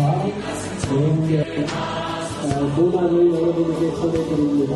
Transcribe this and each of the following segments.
영계 문화를 여러분에게 전해드립니다.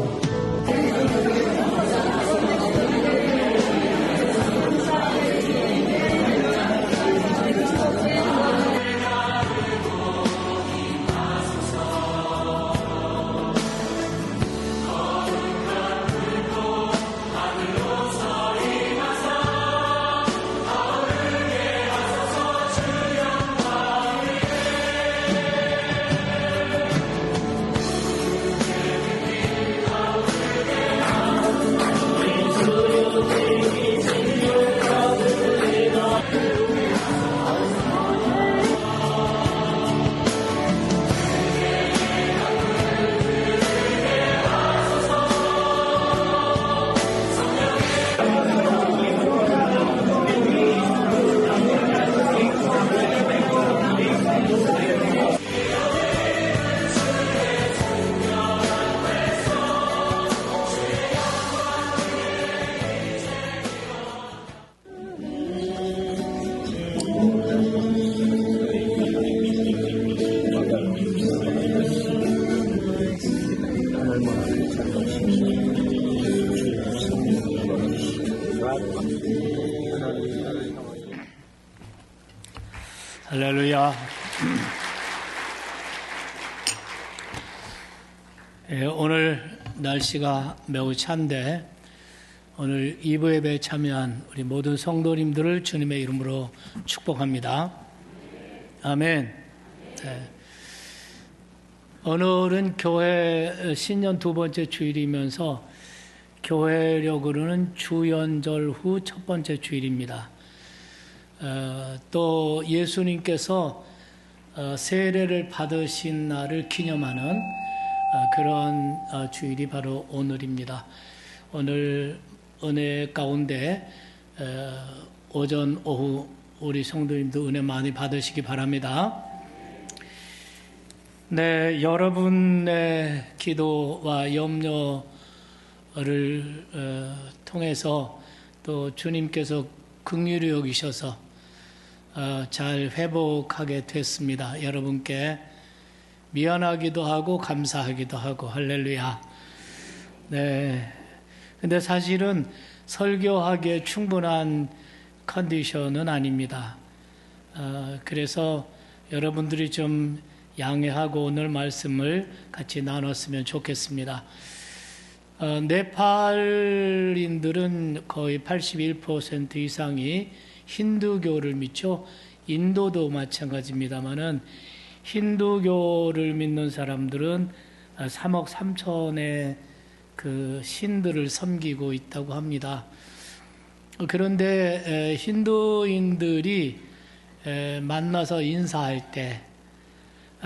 할렐루야. 오늘 날씨가 매우 찬데 오늘 2부 예배에 참여한 우리 모든 성도님들을 주님의 이름으로 축복합니다. 아멘. 네. 오늘은 교회 신년 두 번째 주일이면서 교회력으로는 주연절 후 첫 번째 주일입니다. 또 예수님께서 세례를 받으신 날을 기념하는 그런 주일이 바로 오늘입니다. 오늘 은혜 가운데 오전 오후 우리 성도님도 은혜 많이 받으시기 바랍니다. 네, 여러분의 기도와 염려를 통해서 또 주님께서 긍휼히 여기셔서 잘 회복하게 됐습니다. 여러분께 미안하기도 하고 감사하기도 하고 할렐루야. 네. 근데 사실은 설교하기에 충분한 컨디션은 아닙니다. 그래서 여러분들이 좀 양해하고 오늘 말씀을 같이 나눴으면 좋겠습니다. 네팔인들은 거의 81% 이상이 힌두교를 믿죠. 인도도 마찬가지입니다만은 힌두교를 믿는 사람들은 3억 3천의 그 신들을 섬기고 있다고 합니다. 그런데 힌두인들이 만나서 인사할 때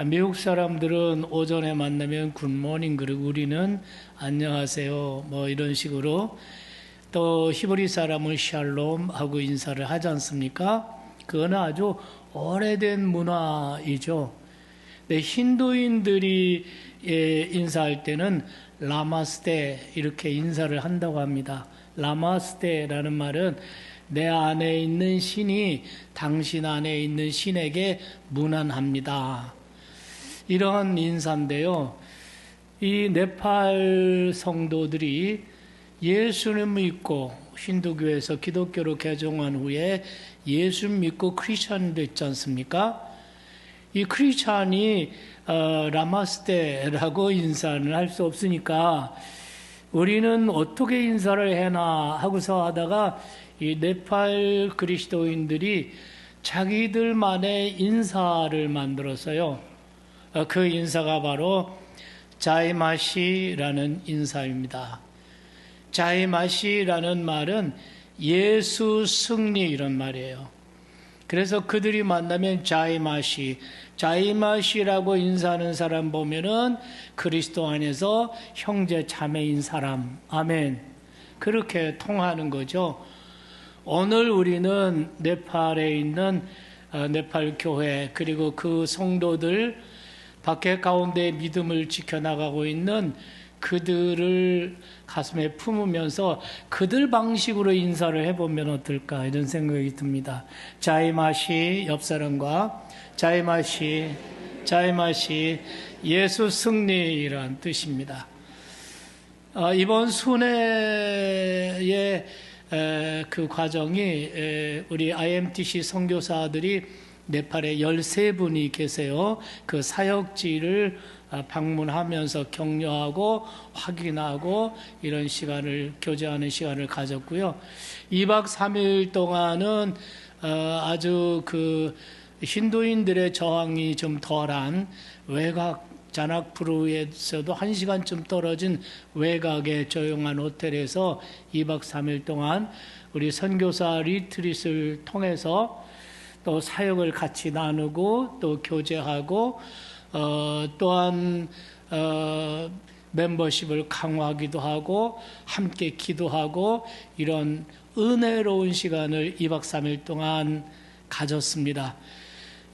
미국 사람들은 오전에 만나면 굿모닝 그리고 우리는 안녕하세요 뭐 이런 식으로 또 히브리 사람은 샬롬 하고 인사를 하지 않습니까? 그건 아주 오래된 문화이죠. 근데 힌두인들이 인사할 때는 라마스테 이렇게 인사를 한다고 합니다. 라마스테라는 말은 내 안에 있는 신이 당신 안에 있는 신에게 문안합니다. 이런 인사인데요. 이 네팔 성도들이 예수를 믿고 힌두교에서 기독교로 개종한 후에 예수 믿고 크리스찬 됐지 않습니까? 이 크리스찬이 라마스테라고 인사를 할 수 없으니까 우리는 어떻게 인사를 해나 하고서 하다가 이 네팔 그리스도인들이 자기들만의 인사를 만들었어요. 그 인사가 바로 자이마시라는 인사입니다. 자이마시라는 말은 예수 승리 이런 말이에요. 그래서 그들이 만나면 자이마시라고 인사하는 사람 보면은 그리스도 안에서 형제 자매인 사람. 아멘. 그렇게 통하는 거죠. 오늘 우리는 네팔에 있는 네팔 교회 그리고 그 성도들 밖에 가운데 믿음을 지켜나가고 있는 그들을 가슴에 품으면서 그들 방식으로 인사를 해보면 어떨까 이런 생각이 듭니다. 자이마시 옆 사람과 자이마시 자이마시 예수 승리라는 뜻입니다. 이번 순회의 그 과정이 우리 IMTC 선교사들이 네팔에 13분이 계세요. 그 사역지를 방문하면서 격려하고 확인하고 이런 시간을 교제하는 시간을 가졌고요. 2박 3일 동안은 아주 그 힌두인들의 저항이 좀 덜한 외곽 자나푸르에서도 1시간쯤 떨어진 외곽의 조용한 호텔에서 2박 3일 동안 우리 선교사 리트릿을 통해서 또 사역을 같이 나누고 또 교제하고 또한 멤버십을 강화하기도 하고 함께 기도하고 이런 은혜로운 시간을 2박 3일 동안 가졌습니다.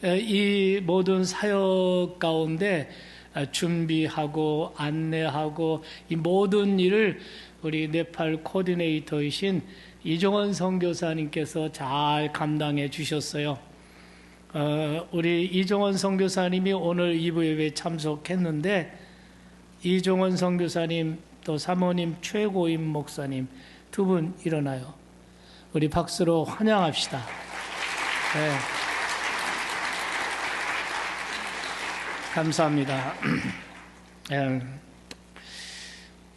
이 모든 사역 가운데 준비하고 안내하고 이 모든 일을 우리 네팔 코디네이터이신 이종원 선교사님께서 잘 감당해 주셨어요. 우리 이종원 선교사님이 오늘 2부 예배에 참석했는데 이종원 선교사님 또 사모님 최고임 목사님 두 분 일어나요. 우리 박수로 환영합시다. 네. 감사합니다.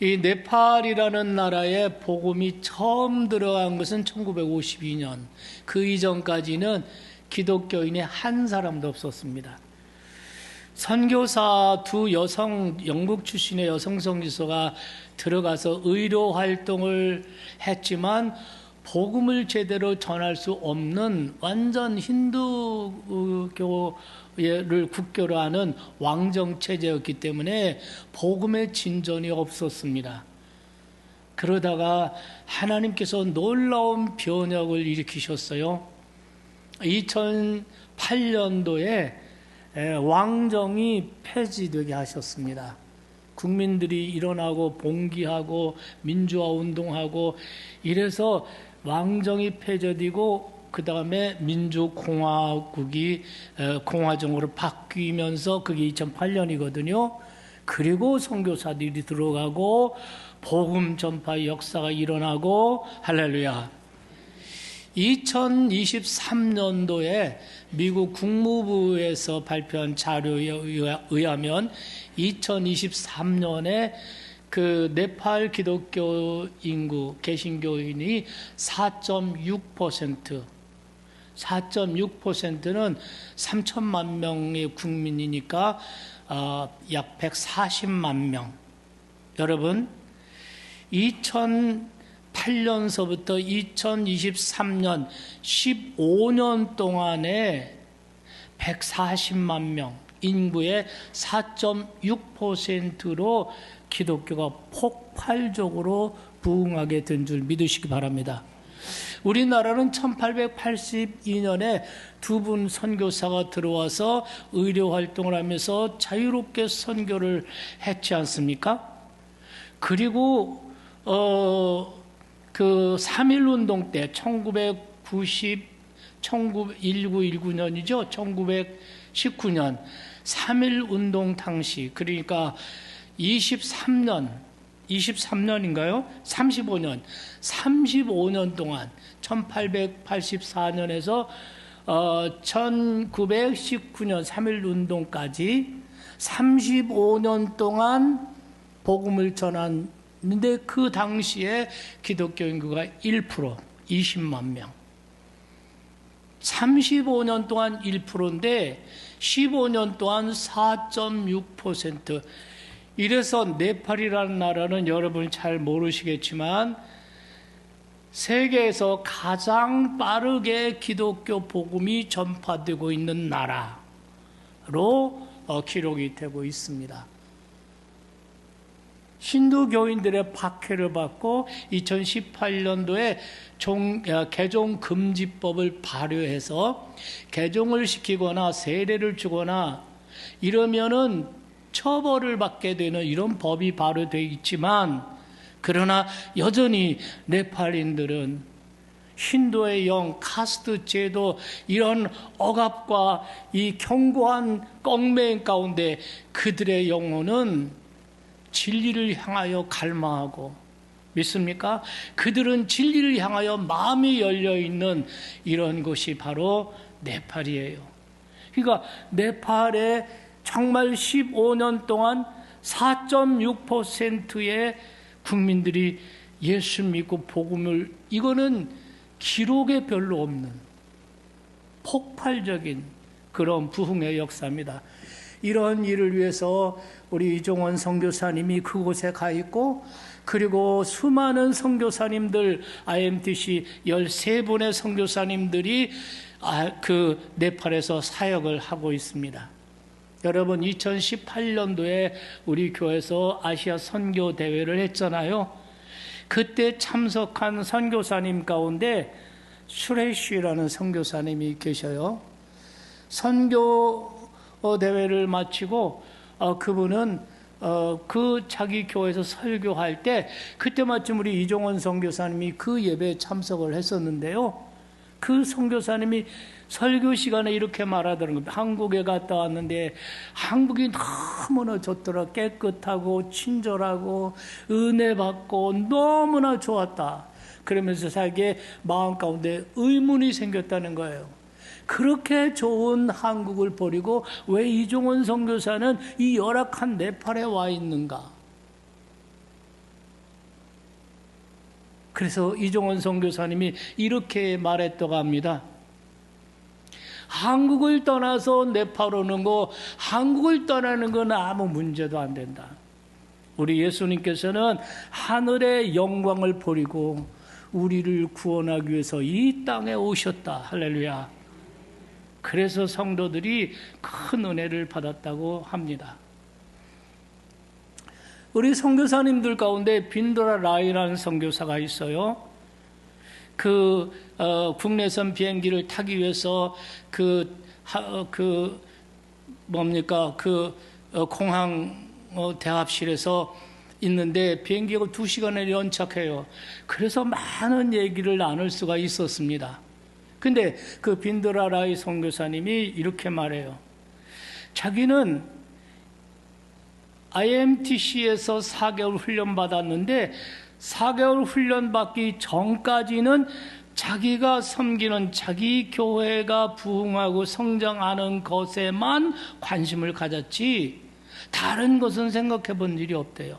이 네팔이라는 나라에 복음이 처음 들어간 것은 1952년. 그 이전까지는 기독교인이 한 사람도 없었습니다. 선교사 두 여성, 영국 출신의 여성 선교사가 들어가서 의료 활동을 했지만 복음을 제대로 전할 수 없는 완전 힌두교를 국교로 하는 왕정 체제였기 때문에 복음의 진전이 없었습니다. 그러다가 하나님께서 놀라운 변혁을 일으키셨어요. 2008년도에 왕정이 폐지되게 하셨습니다. 국민들이 일어나고 봉기하고 민주화 운동하고 이래서 왕정이 폐지되고 그 다음에 민주공화국이 공화정으로 바뀌면서 그게 2008년이거든요. 그리고 선교사들이 들어가고 복음 전파 역사가 일어나고 할렐루야. 2023년도에 미국 국무부에서 발표한 자료에 의하면 2023년에 그 네팔 기독교 인구 개신교인이 4.6%, 4.6%는 3천만 명의 국민이니까 약 140만 명. 여러분, 2008년서부터 2023년 15년 동안에 140만 명, 인구의 4.6%로 기독교가 폭발적으로 부흥하게 된 줄 믿으시기 바랍니다. 우리나라는 1882년에 두 분 선교사가 들어와서 의료 활동을 하면서 자유롭게 선교를 했지 않습니까? 그리고 그 3.1운동 때 1919년이죠. 1919년 3.1운동 당시 그러니까 23년인가요? 35년 동안 1884년에서 1919년 3.1운동까지 35년 동안 복음을 전했는데 그 당시에 기독교 인구가 1%, 20만 명. 35년 동안 1%인데 15년 동안 4.6%. 이래서 네팔이라는 나라는 여러분 잘 모르시겠지만 세계에서 가장 빠르게 기독교 복음이 전파되고 있는 나라로 기록이 되고 있습니다. 힌두교인들의 박해를 받고 2018년도에 개종금지법을 발효해서 개종을 시키거나 세례를 주거나 이러면은 처벌을 받게 되는 이런 법이 발효되어 있지만 그러나 여전히 네팔인들은 힌두의 영, 카스트 제도, 이런 억압과 이 견고한 얽매임 가운데 그들의 영혼은 진리를 향하여 갈망하고, 믿습니까? 그들은 진리를 향하여 마음이 열려있는 이런 곳이 바로 네팔이에요. 그러니까 네팔에 정말 15년 동안 4.6%의 국민들이 예수 믿고 복음을, 이거는 기록에 별로 없는 폭발적인 그런 부흥의 역사입니다. 이런 일을 위해서 우리 이종원 선교사님이 그곳에 가 있고, 그리고 수많은 선교사님들, IMTC 13분의 선교사님들이 그 네팔에서 사역을 하고 있습니다. 여러분, 2018년도에 우리 교회에서 아시아 선교 대회를 했잖아요. 그때 참석한 선교사님 가운데 수레쉬라는 선교사님이 계셔요. 선교 대회를 마치고 그분은 그 자기 교회에서 설교할 때, 그때 마침 우리 이종원 선교사님이 그 예배에 참석을 했었는데요. 그 선교사님이 설교 시간에 이렇게 말하더라는 겁니다. 한국에 갔다 왔는데 한국이 너무나 좋더라. 깨끗하고 친절하고 은혜 받고 너무나 좋았다. 그러면서 자기의 마음 가운데 의문이 생겼다는 거예요. 그렇게 좋은 한국을 버리고 왜 이종원 선교사는 이 열악한 네팔에 와 있는가? 그래서 이종원 선교사님이 이렇게 말했다고 합니다. 한국을 떠나서 네팔 오는 거, 한국을 떠나는 건 아무 문제도 안 된다. 우리 예수님께서는 하늘의 영광을 버리고 우리를 구원하기 위해서 이 땅에 오셨다. 할렐루야. 그래서 성도들이 큰 은혜를 받았다고 합니다. 우리 선교사님들 가운데 빈도라 라이라는 선교사가 있어요. 국내선 비행기를 타기 위해서 공항 대합실에서 있는데 비행기가 2시간을 연착해요. 그래서 많은 얘기를 나눌 수가 있었습니다. 근데 그 빈도라 라이 선교사님이 이렇게 말해요. 자기는 IMTC에서 4개월 훈련 받았는데 4개월 훈련 받기 전까지는 자기가 섬기는 자기 교회가 부흥하고 성장하는 것에만 관심을 가졌지 다른 것은 생각해 본 일이 없대요.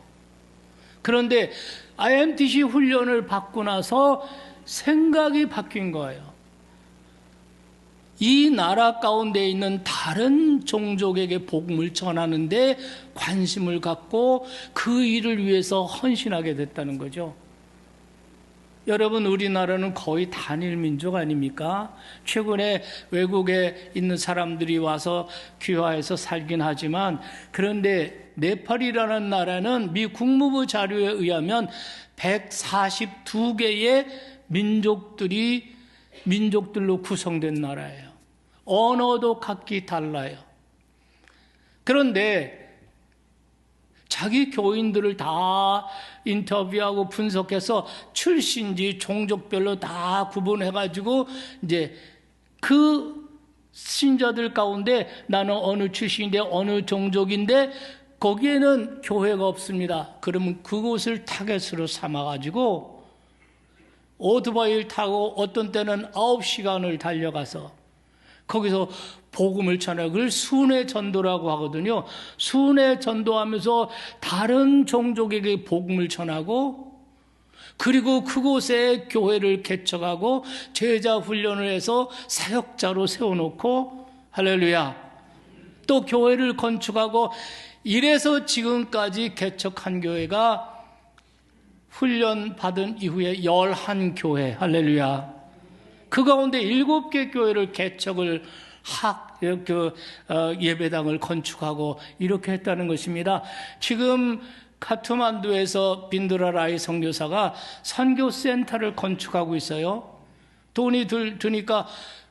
그런데 IMTC 훈련을 받고 나서 생각이 바뀐 거예요. 이 나라 가운데 있는 다른 종족에게 복음을 전하는데 관심을 갖고 그 일을 위해서 헌신하게 됐다는 거죠. 여러분, 우리나라는 거의 단일 민족 아닙니까? 최근에 외국에 있는 사람들이 와서 귀화해서 살긴 하지만, 그런데 네팔이라는 나라는 미 국무부 자료에 의하면 142개의 민족들로 구성된 나라예요. 언어도 각기 달라요. 그런데 자기 교인들을 다 인터뷰하고 분석해서 출신지 종족별로 다 구분해가지고 이제 그 신자들 가운데 나는 어느 출신인데 어느 종족인데 거기에는 교회가 없습니다. 그러면 그곳을 타겟으로 삼아가지고 오토바이를 타고 어떤 때는 9시간을 달려가서 거기서 복음을 전하고, 그걸 순회 전도라고 하거든요. 순회 전도하면서 다른 종족에게 복음을 전하고, 그리고 그곳에 교회를 개척하고 제자 훈련을 해서 사역자로 세워놓고, 할렐루야, 또 교회를 건축하고, 이래서 지금까지 개척한 교회가 훈련 받은 이후에 11교회, 할렐루야. 그 가운데 7개 교회를 개척을 예배당을 건축하고 이렇게 했다는 것입니다. 지금 카트만두에서 빈도라 라이 선교사가 선교센터를 건축하고 있어요. 돈이 드니까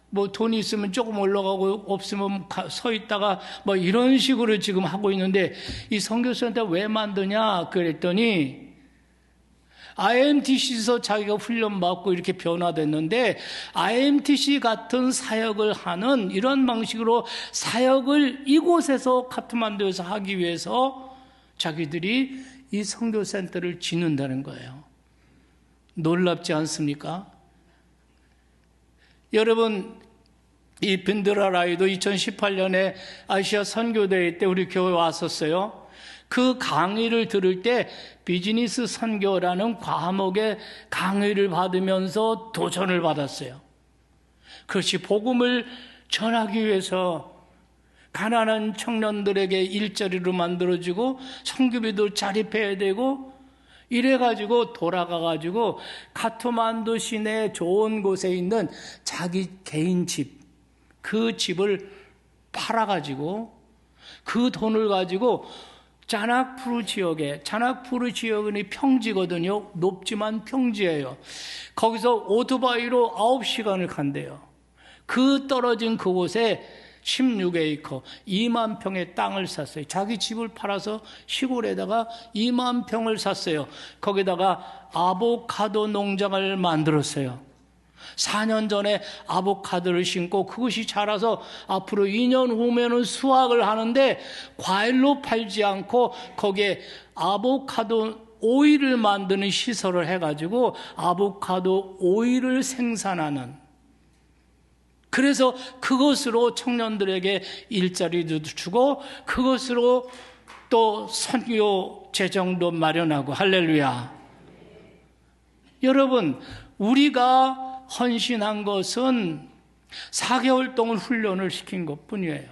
뭐 돈이 있으면 조금 올라가고 없으면 서 있다가 뭐 이런 식으로 지금 하고 있는데, 이 선교센터 왜 만드냐 그랬더니 IMTC에서 자기가 훈련받고 이렇게 변화됐는데 IMTC 같은 사역을 하는 이런 방식으로 사역을 이곳에서 카트만두에서 하기 위해서 자기들이 이 선교센터를 짓는다는 거예요. 놀랍지 않습니까? 여러분, 이 빈드라라이도 2018년에 아시아 선교대회 때 우리 교회 왔었어요. 그 강의를 들을 때 비즈니스 선교라는 과목의 강의를 받으면서 도전을 받았어요. 그것이 복음을 전하기 위해서 가난한 청년들에게 일자리로 만들어주고 선교비도 자립해야 되고 이래가지고 돌아가가지고 카트만두 시내 좋은 곳에 있는 자기 개인 집, 그 집을 팔아가지고 그 돈을 가지고 자나푸르 지역은 평지거든요. 높지만 평지예요. 거기서 오토바이로 9시간을 간대요. 그 떨어진 그곳에 16에이커 2만 평의 땅을 샀어요. 자기 집을 팔아서 시골에다가 2만 평을 샀어요. 거기다가 아보카도 농장을 만들었어요. 4년 전에 아보카도를 심고 그것이 자라서 앞으로 2년 후면은 수확을 하는데 과일로 팔지 않고 거기에 아보카도 오일을 만드는 시설을 해가지고 아보카도 오일을 생산하는, 그래서 그것으로 청년들에게 일자리도 주고 그것으로 또 선교 재정도 마련하고. 할렐루야. 여러분, 우리가 헌신한 것은 4개월 동안 훈련을 시킨 것뿐이에요.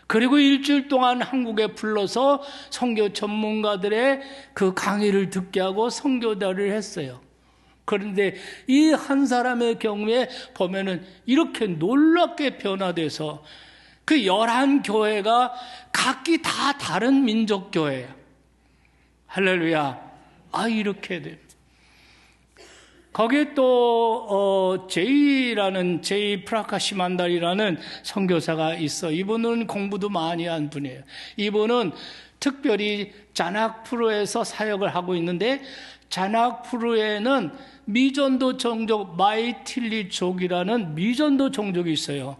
그리고 일주일 동안 한국에 불러서 선교 전문가들의 그 강의를 듣게 하고 선교대를 했어요. 그런데 이 한 사람의 경우에 보면은 이렇게 놀랍게 변화돼서 그 11교회가 각기 다 다른 민족교회예요. 할렐루야. 이렇게 돼요. 거기에 또 제이 프라카시만달이라는 선교사가 있어. 이분은 공부도 많이 한 분이에요. 이분은 특별히 자나푸르에서 사역을 하고 있는데 자나푸르에는 미전도 종족 마이틸리족이라는 미전도 종족이 있어요.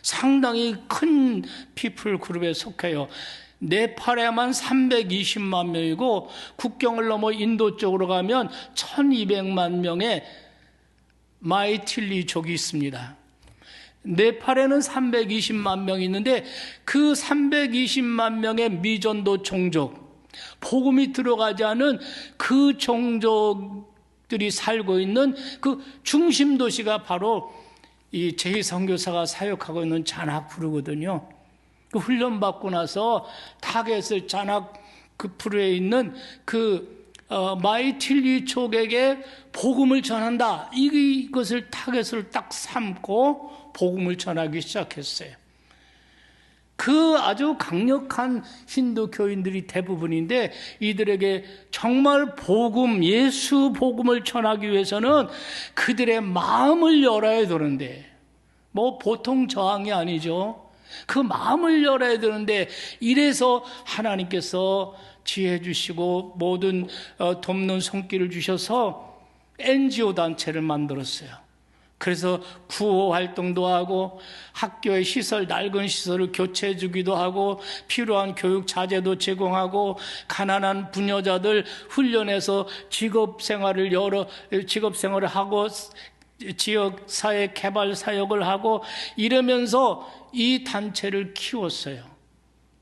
상당히 큰 피플 그룹에 속해요. 네팔에만 320만 명이고 국경을 넘어 인도 쪽으로 가면 1200만 명의 마이틸리족이 있습니다. 네팔에는 320만 명이 있는데 그 320만 명의 미전도 종족, 복음이 들어가지 않은 그 종족들이 살고 있는 그 중심 도시가 바로 이 제2선교사가 사역하고 있는 자나푸르거든요. 그 훈련받고 나서 타겟을 자나푸르에 있는 그 마이틸리족에게 복음을 전한다. 이것을 타겟을 딱 삼고 복음을 전하기 시작했어요. 그 아주 강력한 힌두 교인들이 대부분인데 이들에게 정말 복음, 예수 복음을 전하기 위해서는 그들의 마음을 열어야 되는데, 뭐 보통 저항이 아니죠. 그 마음을 열어야 되는데, 이래서 하나님께서 지혜 주시고 모든 돕는 손길을 주셔서 NGO 단체를 만들었어요. 그래서 구호 활동도 하고 학교의 시설, 낡은 시설을 교체해 주기도 하고 필요한 교육 자재도 제공하고 가난한 부녀자들 훈련해서 직업생활을 하고 지역사회 개발 사역을 하고 이러면서 이 단체를 키웠어요.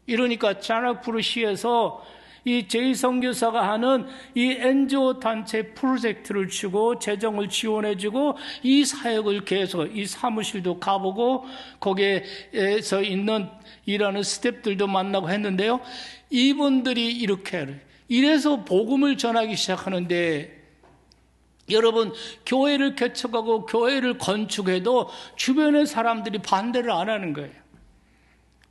이러니까 자나푸르시에서 이 제2선교사가 하는 이 NGO 단체 프로젝트를 주고 재정을 지원해주고 이 사역을 계속, 이 사무실도 가보고 거기에서 있는 일하는 스태프들도 만나고 했는데요. 이분들이 이래서 복음을 전하기 시작하는데, 여러분, 교회를 개척하고 교회를 건축해도 주변의 사람들이 반대를 안 하는 거예요.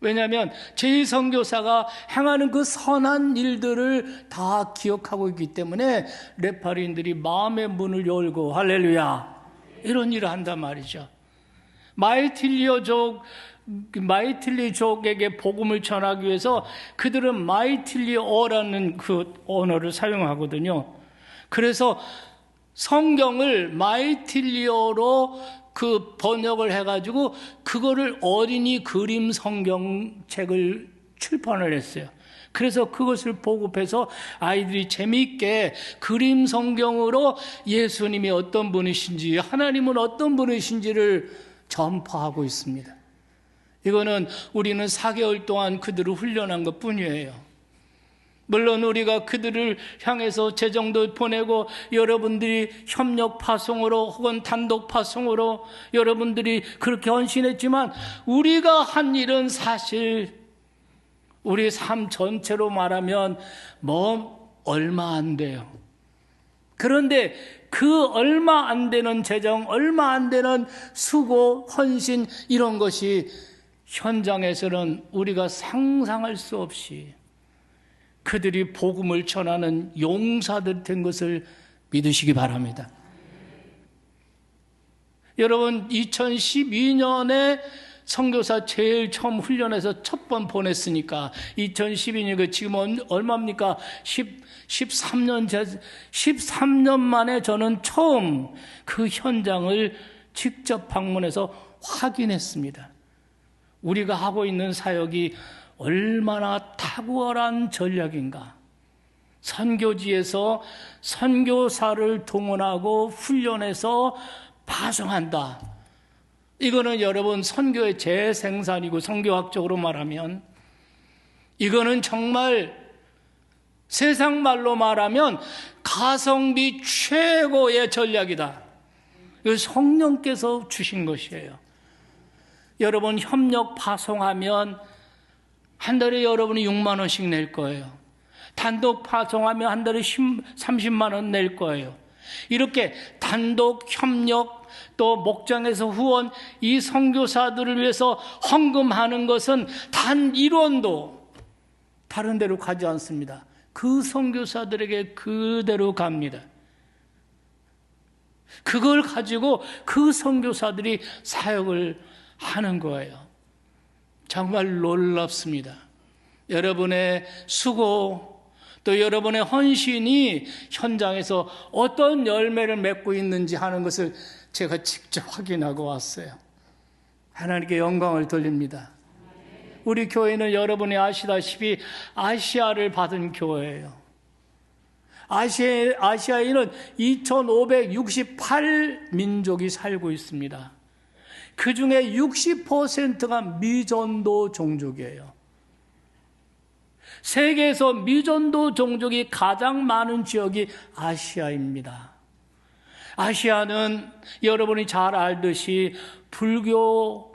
왜냐하면 제2선교사가 행하는 그 선한 일들을 다 기억하고 있기 때문에 네팔인들이 마음의 문을 열고, 할렐루야, 이런 일을 한단 말이죠. 마이틸리어족 마이틸리족에게 복음을 전하기 위해서 그들은 마이틸리어라는 그 언어를 사용하거든요. 그래서 성경을 마이틸리어로 그 번역을 해가지고 그거를 어린이 그림 성경책을 출판을 했어요. 그래서 그것을 보급해서 아이들이 재미있게 그림 성경으로 예수님이 어떤 분이신지, 하나님은 어떤 분이신지를 전파하고 있습니다. 이거는 우리는 4개월 동안 그들을 훈련한 것 뿐이에요. 물론 우리가 그들을 향해서 재정도 보내고 여러분들이 협력 파송으로 혹은 단독 파송으로 여러분들이 그렇게 헌신했지만 우리가 한 일은 사실 우리 삶 전체로 말하면 얼마 안 돼요. 그런데 그 얼마 안 되는 재정, 얼마 안 되는 수고, 헌신 이런 것이 현장에서는 우리가 상상할 수 없이 그들이 복음을 전하는 용사들 된 것을 믿으시기 바랍니다. 여러분 2012년에 선교사 제일 처음 훈련해서 첫 번 보냈으니까 2012년 지금 얼마입니까? 13년 만에 저는 처음 그 현장을 직접 방문해서 확인했습니다. 우리가 하고 있는 사역이 얼마나 탁월한 전략인가. 선교지에서 선교사를 동원하고 훈련해서 파송한다. 이거는 여러분 선교의 재생산이고 선교학적으로 말하면 이거는 정말 세상 말로 말하면 가성비 최고의 전략이다. 이거 성령께서 주신 것이에요. 여러분 협력 파송하면 한 달에 여러분이 6만 원씩 낼 거예요. 단독 파송하면 한 달에 30만 원 낼 거예요. 이렇게 단독 협력 또 목장에서 후원 이 선교사들을 위해서 헌금하는 것은 단 1원도 다른 데로 가지 않습니다. 그 선교사들에게 그대로 갑니다. 그걸 가지고 그 선교사들이 사역을 하는 거예요. 정말 놀랍습니다. 여러분의 수고 또 여러분의 헌신이 현장에서 어떤 열매를 맺고 있는지 하는 것을 제가 직접 확인하고 왔어요. 하나님께 영광을 돌립니다. 우리 교회는 여러분이 아시다시피 아시아를 받은 교회예요. 아시아에는 2568민족이 살고 있습니다. 그 중에 60%가 미전도 종족이에요. 세계에서 미전도 종족이 가장 많은 지역이 아시아입니다. 아시아는 여러분이 잘 알듯이 불교,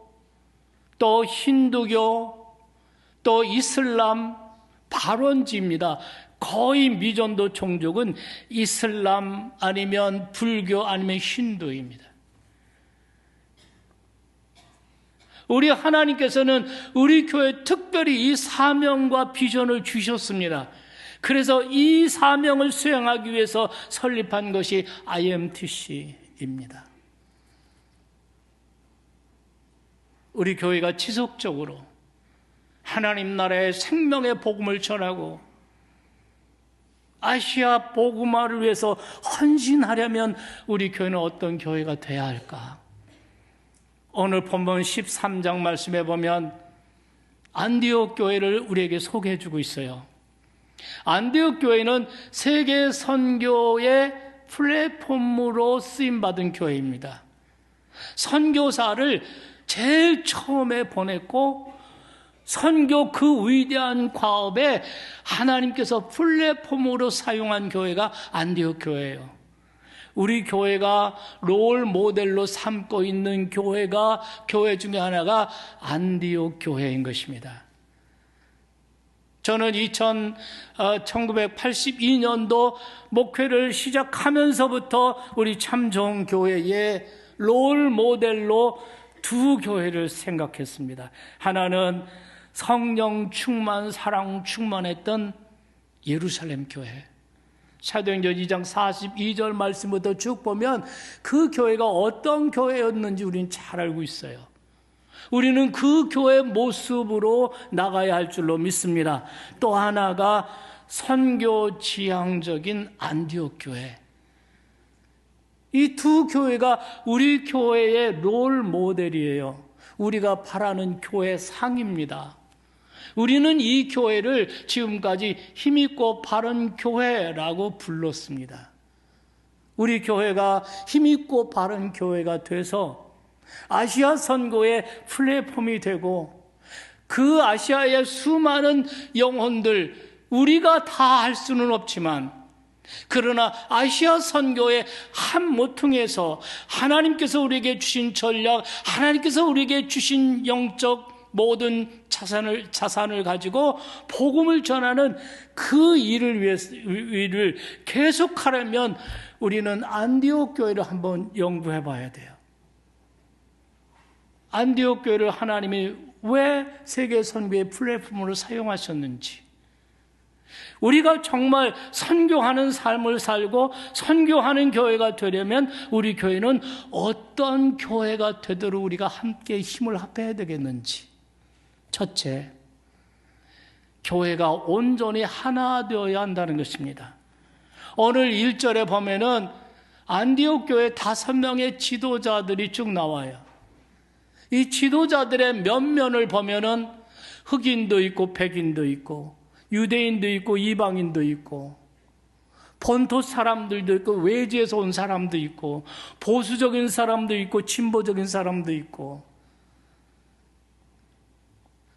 또 힌두교, 또 이슬람 발원지입니다. 거의 미전도 종족은 이슬람 아니면 불교 아니면 힌두입니다. 우리 하나님께서는 우리 교회에 특별히 이 사명과 비전을 주셨습니다. 그래서 이 사명을 수행하기 위해서 설립한 것이 IMTC입니다. 우리 교회가 지속적으로 하나님 나라의 생명의 복음을 전하고 아시아 복음화를 위해서 헌신하려면 우리 교회는 어떤 교회가 돼야 할까? 오늘 본문 13장 말씀에 보면 안디옥 교회를 우리에게 소개해 주고 있어요. 안디옥 교회는 세계 선교의 플랫폼으로 쓰임받은 교회입니다. 선교사를 제일 처음에 보냈고 선교 그 위대한 과업에 하나님께서 플랫폼으로 사용한 교회가 안디옥 교회예요. 우리 교회가 롤 모델로 삼고 있는 교회 중에 하나가 안디옥 교회인 것입니다. 저는 1982년도 목회를 시작하면서부터 우리 참좋은 교회의 롤 모델로 두 교회를 생각했습니다. 하나는 성령 충만, 사랑 충만했던 예루살렘 교회. 사도행전 2장 42절 말씀부터 쭉 보면 그 교회가 어떤 교회였는지 우리는 잘 알고 있어요. 우리는 그 교회 모습으로 나가야 할 줄로 믿습니다. 또 하나가 선교 지향적인 안디옥 교회. 이 두 교회가 우리 교회의 롤 모델이에요. 우리가 바라는 교회 상입니다. 우리는 이 교회를 지금까지 힘있고 바른 교회라고 불렀습니다. 우리 교회가 힘있고 바른 교회가 돼서 아시아 선교의 플랫폼이 되고 그 아시아의 수많은 영혼들 우리가 다 할 수는 없지만 그러나 아시아 선교의 한 모퉁이에서 하나님께서 우리에게 주신 전략, 하나님께서 우리에게 주신 영적 모든 자산을 가지고 복음을 전하는 그 일을 계속하려면 우리는 안디옥 교회를 한번 연구해 봐야 돼요. 안디옥 교회를 하나님이 왜 세계 선교의 플랫폼으로 사용하셨는지, 우리가 정말 선교하는 삶을 살고 선교하는 교회가 되려면 우리 교회는 어떤 교회가 되도록 우리가 함께 힘을 합해야 되겠는지. 첫째, 교회가 온전히 하나 되어야 한다는 것입니다. 오늘 1절에 보면은 안디옥 교회 5명의 지도자들이 쭉 나와요. 이 지도자들의 면면을 보면은 흑인도 있고 백인도 있고 유대인도 있고 이방인도 있고 본토 사람들도 있고 외지에서 온 사람도 있고 보수적인 사람도 있고 진보적인 사람도 있고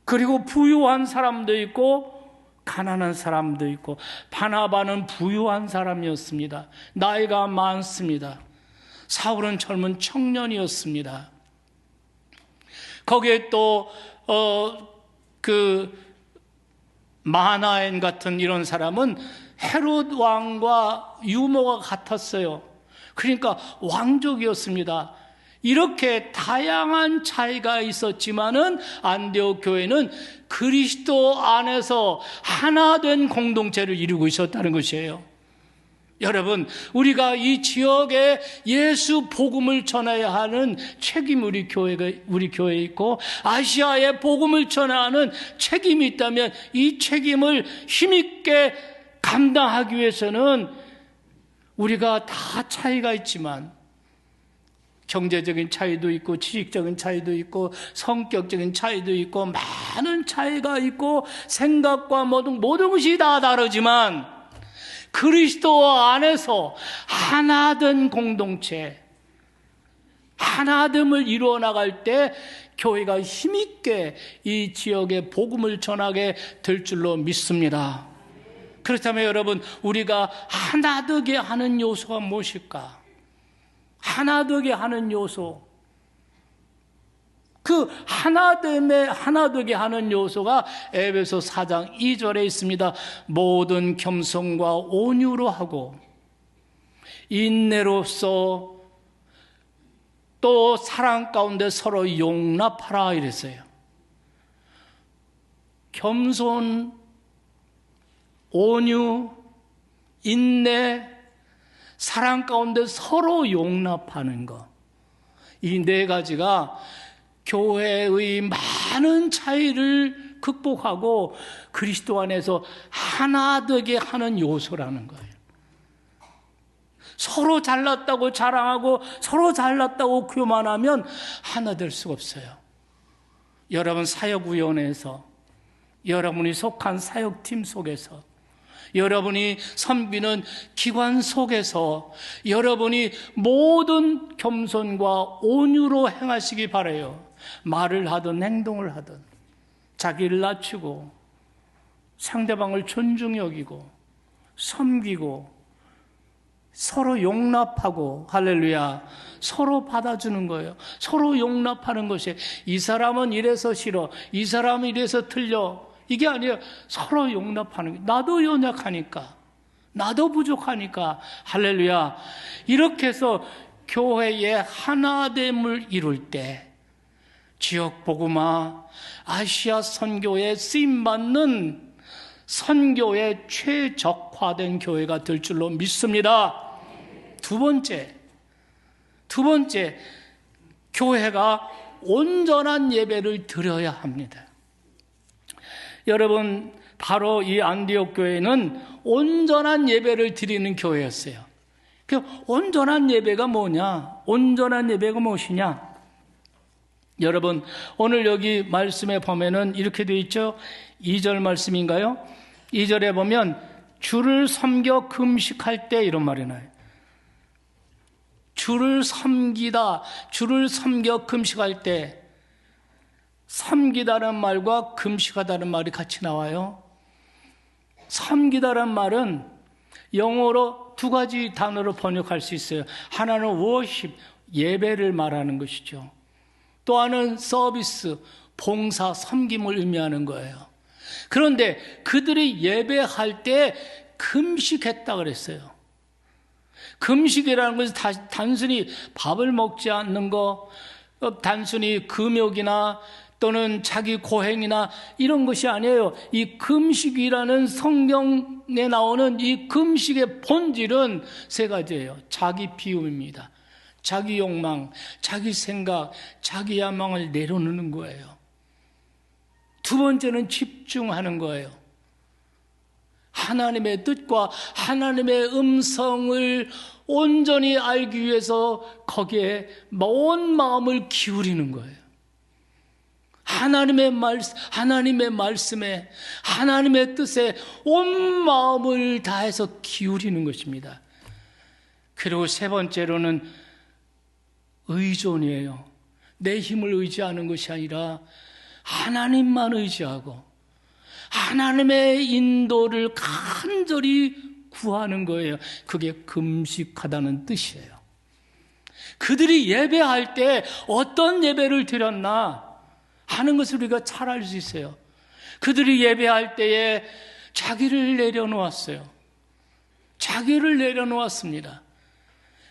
그리고 부유한 사람도 있고 가난한 사람도 있고 바나바는 부유한 사람이었습니다. 나이가 많습니다. 사울은 젊은 청년이었습니다. 거기에 또 마하나엔 같은 이런 사람은 헤롯 왕과 유모가 같았어요. 그러니까 왕족이었습니다. 이렇게 다양한 차이가 있었지만은 안디옥 교회는 그리스도 안에서 하나 된 공동체를 이루고 있었다는 것이에요. 여러분, 우리가 이 지역에 예수 복음을 전해야 하는 책임이 우리 교회에 있고 아시아에 복음을 전해야 하는 책임이 있다면 이 책임을 힘있게 감당하기 위해서는 우리가 다 차이가 있지만 경제적인 차이도 있고 지식적인 차이도 있고 성격적인 차이도 있고 많은 차이가 있고 생각과 모든 것이 다 다르지만 그리스도 안에서 하나된 공동체, 하나됨을 이루어 나갈 때 교회가 힘있게 이 지역에 복음을 전하게 될 줄로 믿습니다. 그렇다면 여러분, 우리가 하나되게 하는 요소가 무엇일까? 하나되게 하는 요소, 그 하나되게 하는 요소가 에베소 4장 2절에 있습니다. 모든 겸손과 온유로 하고 인내로써 또 사랑 가운데 서로 용납하라 이랬어요. 겸손, 온유, 인내, 사랑 가운데 서로 용납하는 것. 이 네 가지가 교회의 많은 차이를 극복하고 그리스도 안에서 하나 되게 하는 요소라는 거예요. 서로 잘났다고 자랑하고 서로 잘났다고 교만하면 하나 될 수가 없어요. 여러분 사역위원회에서, 여러분이 속한 사역팀 속에서, 여러분이 섬기는 기관 속에서 여러분이 모든 겸손과 온유로 행하시기 바라요. 말을 하든 행동을 하든 자기를 낮추고 상대방을 존중히 여기고 섬기고 서로 용납하고, 할렐루야, 서로 받아주는 거예요. 서로 용납하는 것이, 이 사람은 이래서 싫어, 이 사람은 이래서 틀려, 이게 아니에요. 서로 용납하는 거예요. 나도 연약하니까, 나도 부족하니까, 할렐루야. 이렇게 해서 교회의 하나됨을 이룰 때 지역 복음화, 아시아 선교에 쓰임받는 선교에 최적화된 교회가 될 줄로 믿습니다. 두 번째, 교회가 온전한 예배를 드려야 합니다. 여러분, 바로 이 안디옥 교회는 온전한 예배를 드리는 교회였어요. 그 온전한 예배가 뭐냐? 온전한 예배가 무엇이냐? 여러분, 오늘 여기 말씀에 보면은 이렇게 되어 있죠? 2절 말씀인가요? 2절에 보면 주를 섬겨 금식할 때 이런 말이 나요. 주를 섬기다, 주를 섬겨 금식할 때, 섬기다는 말과 금식하다는 말이 같이 나와요. 섬기다는 말은 영어로 두 가지 단어로 번역할 수 있어요. 하나는 worship, 예배를 말하는 것이죠. 또 하나는 서비스, 봉사, 섬김을 의미하는 거예요. 그런데 그들이 예배할 때 금식했다 그랬어요. 금식이라는 것은 단순히 밥을 먹지 않는 거, 단순히 금욕이나 또는 자기 고행이나 이런 것이 아니에요. 이 금식이라는 성경에 나오는 이 금식의 본질은 세 가지예요. 자기 비움입니다. 자기 욕망, 자기 생각, 자기 야망을 내려놓는 거예요. 두 번째는 집중하는 거예요. 하나님의 뜻과 하나님의 음성을 온전히 알기 위해서 거기에 온 마음을 기울이는 거예요. 하나님의 말씀에, 하나님의 뜻에 온 마음을 다해서 기울이는 것입니다. 그리고 세 번째로는 의존이에요. 내 힘을 의지하는 것이 아니라 하나님만 의지하고 하나님의 인도를 간절히 구하는 거예요. 그게 금식하다는 뜻이에요. 그들이 예배할 때 어떤 예배를 드렸나 하는 것을 우리가 잘 알 수 있어요. 그들이 예배할 때에 자기를 내려놓았어요. 자기를 내려놓았습니다.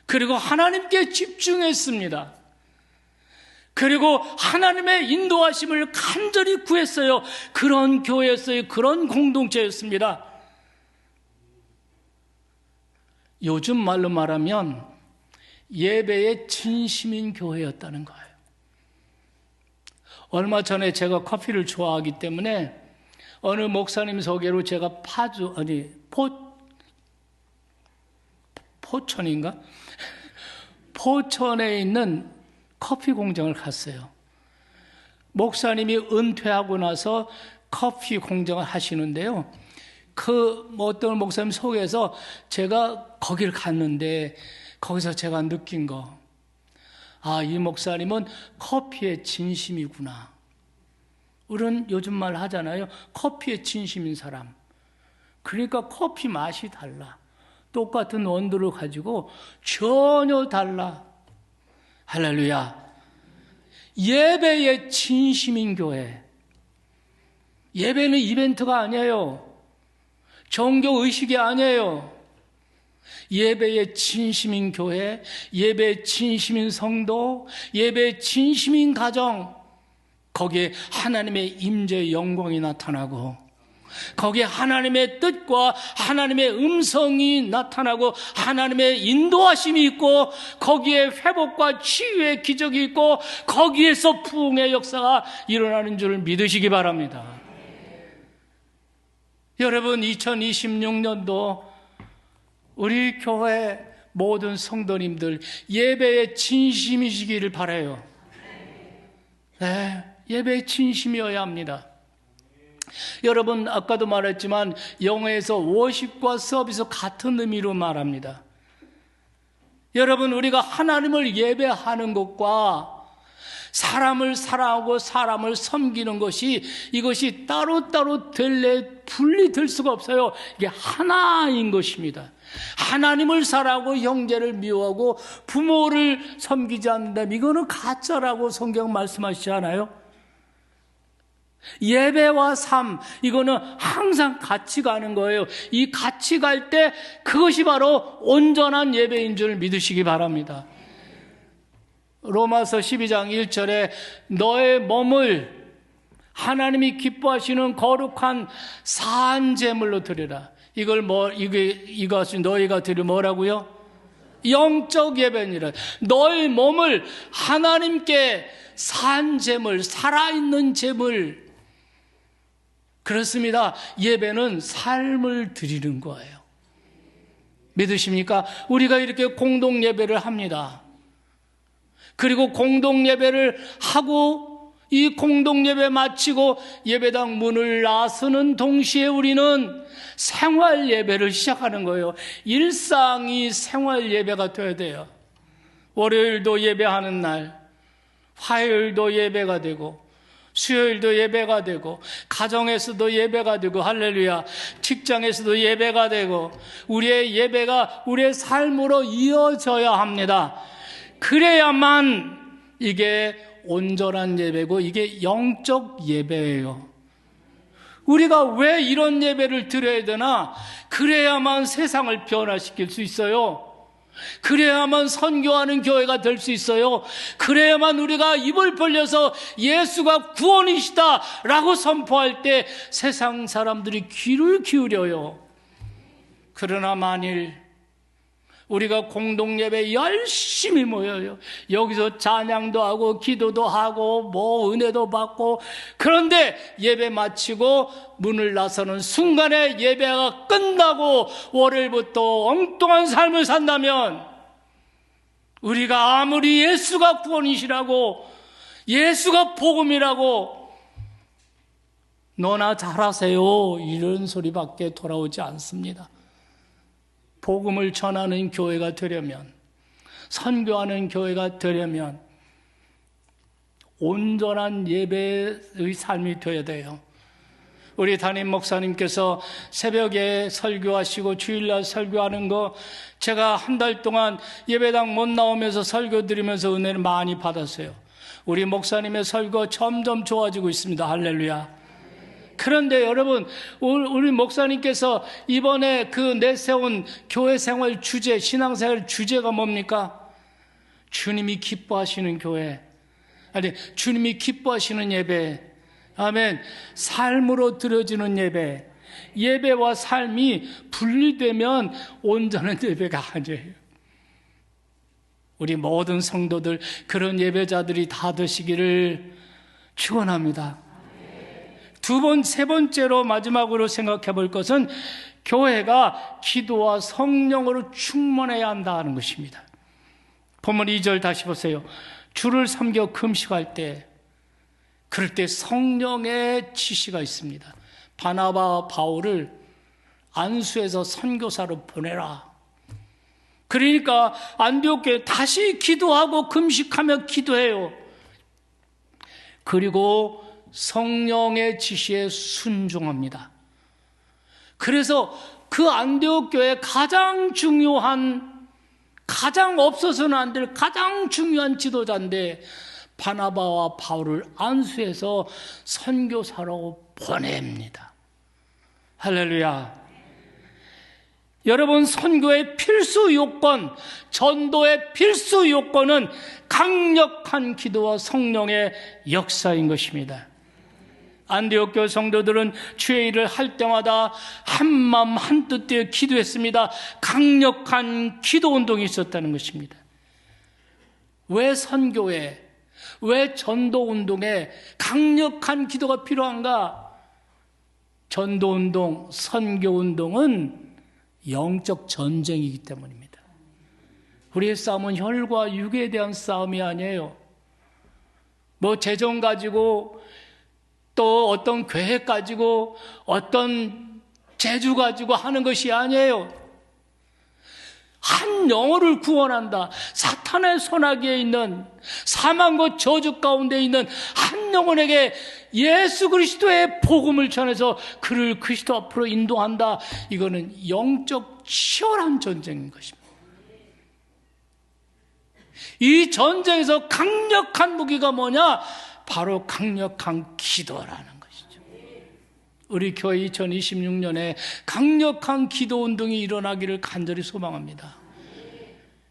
그리고 하나님께 집중했습니다. 그리고 하나님의 인도하심을 간절히 구했어요. 그런 교회였어요. 그런 공동체였습니다. 요즘 말로 말하면 예배의 진심인 교회였다는 거예요. 얼마 전에 제가 커피를 좋아하기 때문에 어느 목사님 소개로 제가 포천인가? 포천에 있는 커피 공장을 갔어요. 목사님이 은퇴하고 나서 커피 공장을 하시는데요. 어떤 목사님 소개해서 제가 거기를 갔는데 거기서 제가 느낀 거. 이 목사님은 커피의 진심이구나. 우리는 요즘 말 하잖아요. 커피의 진심인 사람. 그러니까 커피 맛이 달라. 똑같은 원두를 가지고 전혀 달라. 할렐루야. 예배의 진심인 교회. 예배는 이벤트가 아니에요. 종교의식이 아니에요. 예배의 진심인 교회, 예배의 진심인 성도, 예배의 진심인 가정, 거기에 하나님의 임재의 영광이 나타나고 거기에 하나님의 뜻과 하나님의 음성이 나타나고 하나님의 인도하심이 있고 거기에 회복과 치유의 기적이 있고 거기에서 부흥의 역사가 일어나는 줄 믿으시기 바랍니다. 여러분, 2026년도 우리 교회 모든 성도님들 예배의 진심이시기를 바라요. 네, 예배의 진심이어야 합니다. 여러분, 아까도 말했지만 영어에서 워십과 서비스 같은 의미로 말합니다. 여러분, 우리가 하나님을 예배하는 것과 사람을 사랑하고 사람을 섬기는 것이 이것이 따로따로 분리될 수가 없어요. 이게 하나인 것입니다. 하나님을 사랑하고 형제를 미워하고 부모를 섬기지 않는다면 이거는 가짜라고 성경 말씀하시지 않아요? 예배와 삶, 이거는 항상 같이 가는 거예요. 이 같이 갈 때 그것이 바로 온전한 예배인 줄 믿으시기 바랍니다. 로마서 12장 1절에 너의 몸을 하나님이 기뻐하시는 거룩한 사한 제물로 드리라. 이것이 너희가 드릴 뭐라고요? 영적 예배니라. 너희 몸을 하나님께 산 제물, 살아있는 제물. 그렇습니다. 예배는 삶을 드리는 거예요. 믿으십니까? 우리가 이렇게 공동 예배를 합니다. 그리고 공동 예배를 하고 이 공동 예배 마치고 예배당 문을 나서는 동시에 우리는 생활 예배를 시작하는 거예요. 일상이 생활 예배가 되어야 돼요. 월요일도 예배하는 날, 화요일도 예배가 되고, 수요일도 예배가 되고, 가정에서도 예배가 되고, 할렐루야, 직장에서도 예배가 되고, 우리의 예배가 우리의 삶으로 이어져야 합니다. 그래야만 이게 온전한 예배고, 이게 영적 예배예요. 우리가 왜 이런 예배를 드려야 되나? 그래야만 세상을 변화시킬 수 있어요. 그래야만 선교하는 교회가 될 수 있어요. 그래야만 우리가 입을 벌려서 예수가 구원이시다 라고 선포할 때 세상 사람들이 귀를 기울여요. 그러나 만일 우리가 공동예배 열심히 모여요. 여기서 찬양도 하고 기도도 하고 뭐 은혜도 받고, 그런데 예배 마치고 문을 나서는 순간에 예배가 끝나고 월요일부터 엉뚱한 삶을 산다면, 우리가 아무리 예수가 구원이시라고, 예수가 복음이라고 너나 잘하세요 이런 소리밖에 돌아오지 않습니다. 복음을 전하는 교회가 되려면, 선교하는 교회가 되려면 온전한 예배의 삶이 되어야 돼요. 우리 담임 목사님께서 새벽에 설교하시고 주일날 설교하는 거 제가 한 달 동안 예배당 못 나오면서 설교 드리면서 은혜를 많이 받았어요. 우리 목사님의 설교 점점 좋아지고 있습니다. 할렐루야. 그런데 여러분, 우리 목사님께서 이번에 그 내세운 교회 생활 주제, 신앙생활 주제가 뭡니까? 주님이 기뻐하시는 교회. 아니, 주님이 기뻐하시는 예배. 아멘. 삶으로 드려지는 예배. 예배와 삶이 분리되면 온전한 예배가 아니에요. 우리 모든 성도들, 그런 예배자들이 다 되시기를 축원합니다. 세 번째로 마지막으로 생각해 볼 것은 교회가 기도와 성령으로 충만해야 한다는 것입니다. 본문 2절 다시 보세요. 주를 섬겨 금식할 때, 그럴 때 성령의 지시가 있습니다. 바나바와 바울을 안수해서 선교사로 보내라. 그러니까 안디옥 교회 다시 기도하고 금식하며 기도해요. 그리고 성령의 지시에 순종합니다. 그래서 그 안디옥 교회의 가장 중요한, 가장 없어서는 안 될 가장 중요한 지도자인데 바나바와 바울을 안수해서 선교사로 보냅니다. 할렐루야. 여러분, 선교의 필수 요건, 전도의 필수 요건은 강력한 기도와 성령의 역사인 것입니다. 안디옥 교회 성도들은 주의 일을 할 때마다 한마음 한뜻 되어 기도했습니다. 강력한 기도 운동이 있었다는 것입니다. 왜 선교에, 왜 전도 운동에 강력한 기도가 필요한가? 전도 운동, 선교 운동은 영적 전쟁이기 때문입니다. 우리의 싸움은 혈과 육에 대한 싸움이 아니에요. 뭐 재정 가지고, 또 어떤 계획 가지고, 어떤 재주 가지고 하는 것이 아니에요. 한 영혼을 구원한다. 사탄의 손아귀에 있는, 사망과 저주 가운데 있는 한 영혼에게 예수 그리스도의 복음을 전해서 그를 그리스도 앞으로 인도한다. 이거는 영적 치열한 전쟁인 것입니다. 이 전쟁에서 강력한 무기가 뭐냐? 바로 강력한 기도라는 것이죠. 우리 교회 2026년에 강력한 기도 운동이 일어나기를 간절히 소망합니다.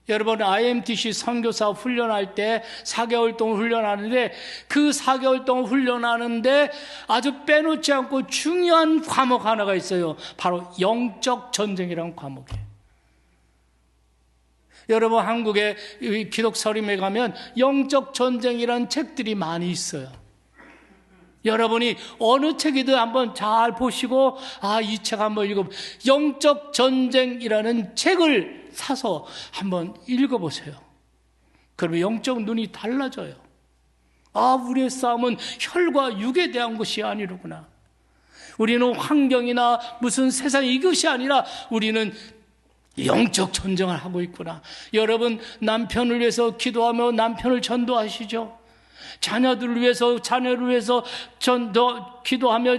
여러분, IMTC 선교사 훈련할 때 4개월 동안 훈련하는데, 그 4개월 동안 훈련하는데 아주 빼놓지 않고 중요한 과목 하나가 있어요. 바로 영적 전쟁이라는 과목이에요. 여러분 한국의 기독서림에 가면 영적 전쟁이라는 책들이 많이 있어요. 여러분이 어느 책이든 한번 잘 보시고 이 책 한번 영적 전쟁이라는 책을 사서 한번 읽어보세요. 그러면 영적 눈이 달라져요. 우리의 싸움은 혈과 육에 대한 것이 아니로구나. 우리는 환경이나 무슨 세상 이것이 아니라 우리는 영적 전쟁을 하고 있구나. 여러분 남편을 위해서 기도하며 남편을 전도하시죠. 자녀들을 위해서 자녀를 위해서 기도하며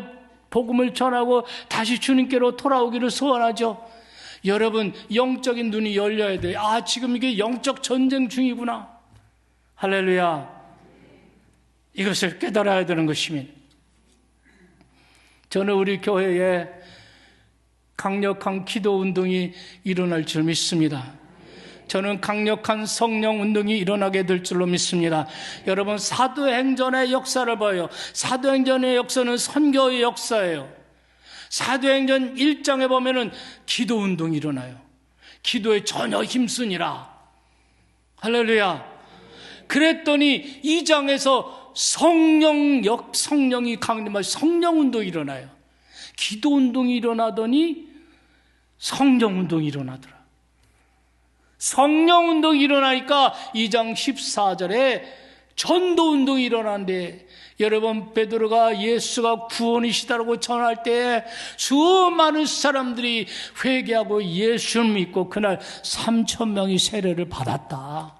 복음을 전하고 다시 주님께로 돌아오기를 소원하죠. 여러분 영적인 눈이 열려야 돼요. 지금 이게 영적 전쟁 중이구나. 할렐루야. 이것을 깨달아야 되는 것입니다. 저는 우리 교회에 강력한 기도 운동이 일어날 줄 믿습니다. 저는 강력한 성령 운동이 일어나게 될 줄로 믿습니다. 여러분 사도행전의 역사를 봐요. 사도행전의 역사는 선교의 역사예요. 사도행전 1장에 보면은 기도 운동이 일어나요. 기도에 전혀 힘쓰니라. 할렐루야. 그랬더니 2장에서 성령이 강림하여 성령 운동이 일어나요. 기도 운동이 일어나더니 성령 운동이 일어나더라. 성령 운동이 일어나니까 2장 14절에 전도 운동이 일어나는데, 여러분 베드로가 예수가 구원이시다라고 전할 때 수많은 사람들이 회개하고 예수를 믿고 그날 3,000명이 세례를 받았다.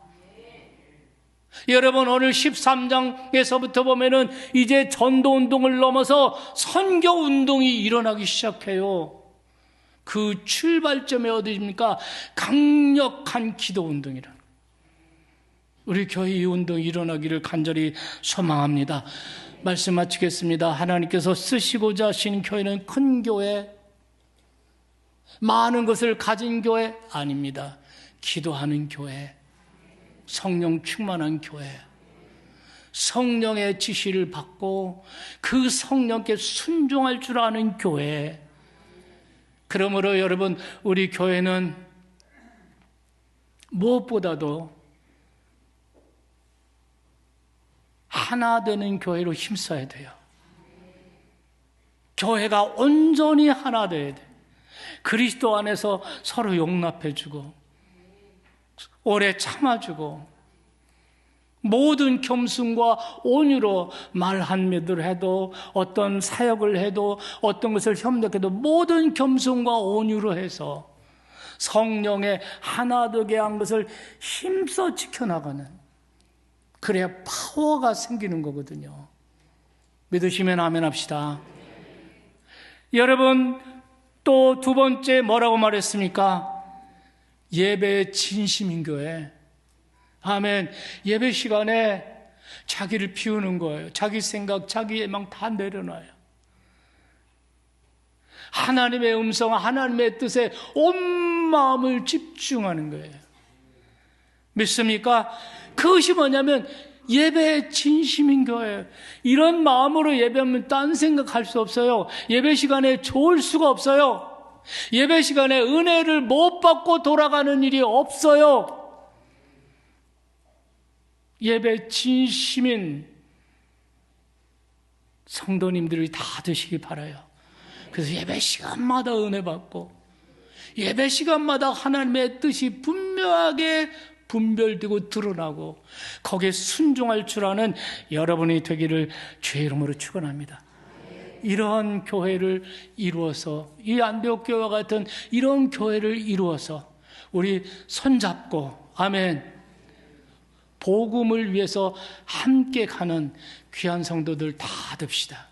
여러분 오늘 13장에서부터 보면은 이제 전도 운동을 넘어서 선교 운동이 일어나기 시작해요. 그 출발점이 어디입니까? 강력한 기도 운동이라. 우리 교회 이 운동이 일어나기를 간절히 소망합니다. 말씀 마치겠습니다. 하나님께서 쓰시고자 하신 교회는 큰 교회, 많은 것을 가진 교회 아닙니다. 기도하는 교회, 성령 충만한 교회, 성령의 지시를 받고 그 성령께 순종할 줄 아는 교회. 그러므로 여러분 우리 교회는 무엇보다도 하나 되는 교회로 힘써야 돼요. 교회가 온전히 하나 돼야 돼요. 그리스도 안에서 서로 용납해주고 오래 참아주고 모든 겸손과 온유로 말 한마디를 해도, 어떤 사역을 해도, 어떤 것을 협력해도 모든 겸손과 온유로 해서 성령의 하나 되게 한 것을 힘써 지켜나가는, 그래야 파워가 생기는 거거든요. 믿으시면 아멘 합시다. 여러분 또 두 번째 뭐라고 말했습니까? 예배의 진심인 교회. 아멘. 예배 시간에 자기를 비우는 거예요. 자기 생각, 자기 예망 다 내려놔요. 하나님의 음성, 하나님의 뜻에 온 마음을 집중하는 거예요. 믿습니까? 그것이 뭐냐면 예배의 진심인 교회예요. 이런 마음으로 예배하면 딴 생각할 수 없어요. 예배 시간에 좋을 수가 없어요. 예배 시간에 은혜를 못 받고 돌아가는 일이 없어요. 예배 진심인 성도님들이 다 되시기 바라요. 그래서 예배 시간마다 은혜 받고 예배 시간마다 하나님의 뜻이 분명하게 분별되고 드러나고 거기에 순종할 줄 아는 여러분이 되기를 주의 이름으로 축원합니다. 이러한 교회를 이루어서, 이 안디옥 교회와 같은 이런 교회를 이루어서 우리 손잡고 아멘, 복음을 위해서 함께 가는 귀한 성도들 다 됩시다.